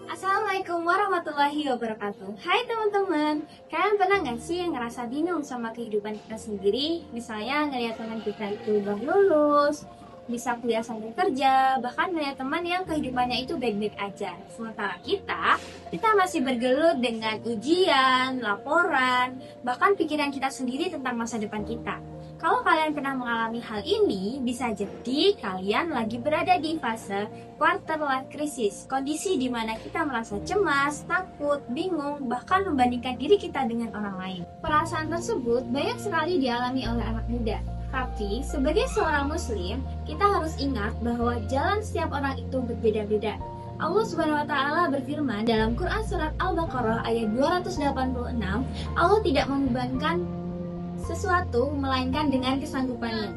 Assalamualaikum warahmatullahi wabarakatuh. Hai teman-teman, kalian pernah nggak sih yang ngerasa bingung sama kehidupan kita sendiri? Misalnya ngeliat teman kita itu baru lulus, bisa kuliah sambil kerja, bahkan ngeliat teman yang kehidupannya itu baik-baik aja. Sementara kita masih bergelut dengan ujian, laporan, bahkan pikiran kita sendiri tentang masa depan kita. Kalau kalian pernah mengalami hal ini, bisa jadi kalian lagi berada di fase quarter life crisis, kondisi di mana kita merasa cemas, takut, bingung, bahkan membandingkan diri kita dengan orang lain. Perasaan tersebut banyak sekali dialami oleh anak muda. Tapi, sebagai seorang muslim, kita harus ingat bahwa jalan setiap orang itu berbeda-beda. Allah Subhanahu wa Ta'ala berfirman dalam Quran Surat Al-Baqarah ayat 286, Allah tidak membebankan sesuatu melainkan dengan kesanggupannya.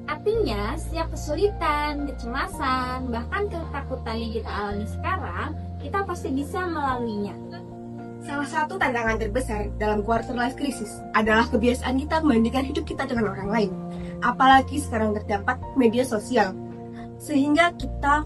Artinya, setiap kesulitan, kecemasan, bahkan ketakutan yang kita alami sekarang, kita pasti bisa melaluinya. Salah satu tantangan terbesar dalam quarter life crisis adalah kebiasaan kita membandingkan hidup kita dengan orang lain. Apalagi sekarang terdapat media sosial, sehingga kita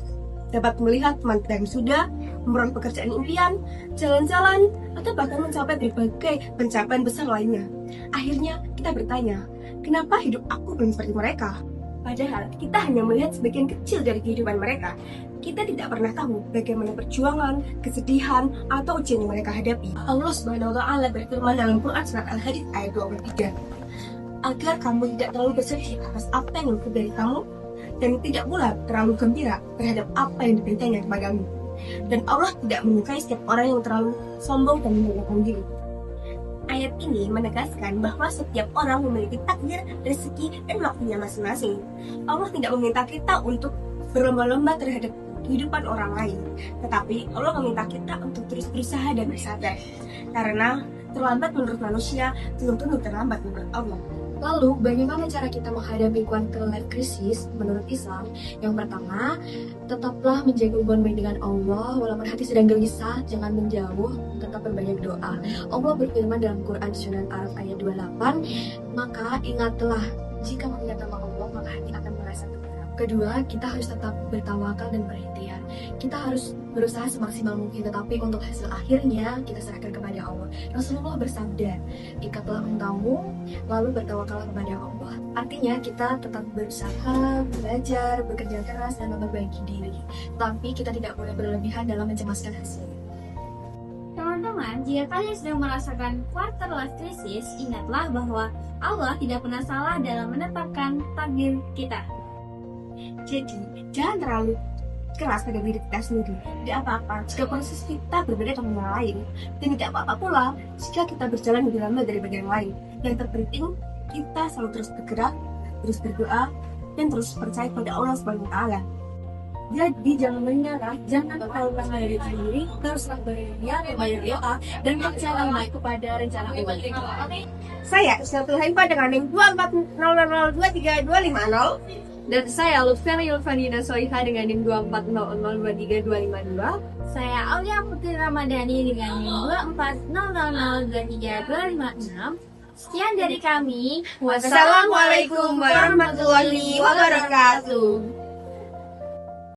dapat melihat teman kita yang sudah memperoleh pekerjaan impian, jalan-jalan, atau bahkan mencapai berbagai pencapaian besar lainnya. Akhirnya kita bertanya, kenapa hidup aku belum seperti mereka? Padahal kita hanya melihat sebagian kecil dari kehidupan mereka. Kita tidak pernah tahu bagaimana perjuangan, kesedihan, atau ujian yang mereka hadapi. Allah Subhanahu wa Ta'ala berfirman dalam Quran Surat Al-Hadid ayat 23, agar kamu tidak terlalu bersedih atas apa yang luput dari kamu, dan tidak pula terlalu gembira terhadap apa yang diberikannya kepadamu. Dan Allah tidak menyukai setiap orang yang terlalu sombong dan membanggakan diri. Ayat ini menegaskan bahwa setiap orang memiliki takdir, rezeki, dan waktunya masing-masing. Allah tidak meminta kita untuk berlomba-lomba terhadap kehidupan orang lain, tetapi Allah meminta kita untuk terus berusaha dan bersabar. Karena terlambat menurut manusia, belum tentu terlambat menurut Allah. Lalu, bagaimana cara kita menghadapi quarter life crisis menurut Islam? Yang pertama, tetaplah menjaga hubungan baik dengan Allah. Walaupun hati sedang gelisah, jangan menjauh, tetap berbanyak doa. Allah berfirman dalam Quran Surat Al-Araf ayat 28, maka ingatlah, jika mengingat nama Allah, maka hati akan merasa tenang. Kedua, kita harus tetap bertawakal dan berikhtiar. Kita harus berusaha semaksimal mungkin, tetapi untuk hasil akhirnya kita serahkan kepada Allah. Rasulullah bersabda, ikatlah engkau, lalu bertawakallah kepada Allah. Artinya kita tetap berusaha, belajar, bekerja keras, dan memperbaiki diri. Tapi kita tidak boleh berlebihan dalam mencemaskan hasilnya. Teman-teman, jika kalian sedang merasakan quarter life crisis, ingatlah bahwa Allah tidak pernah salah dalam menetapkan takdir kita. Jadi, jangan terlalu keras pada diri kita sendiri. Tidak apa-apa jika proses kita berbeda dengan yang lain, dan tidak apa-apa pula jika kita berjalan lebih lama daripada yang lain. Yang terpenting, kita selalu terus bergerak, terus berdoa, dan terus percaya pada Allah Subhanahu wa Ta'ala. Jadi jangan menyerah, jangan terlalu percaya diri sendiri, teruslah berikhtiar, banyak doa, dan percayalah kepada rencana Allah. Saya Ustazul Haifah dengan NIM 240023250. Dan saya Lutfiani Yulfanina Soiha dengan NIM 240023252. Saya Aulia Putri Ramadhani dengan NIM 24000232256. Sekian dari kami. Wassalamualaikum warahmatullahi wabarakatuh.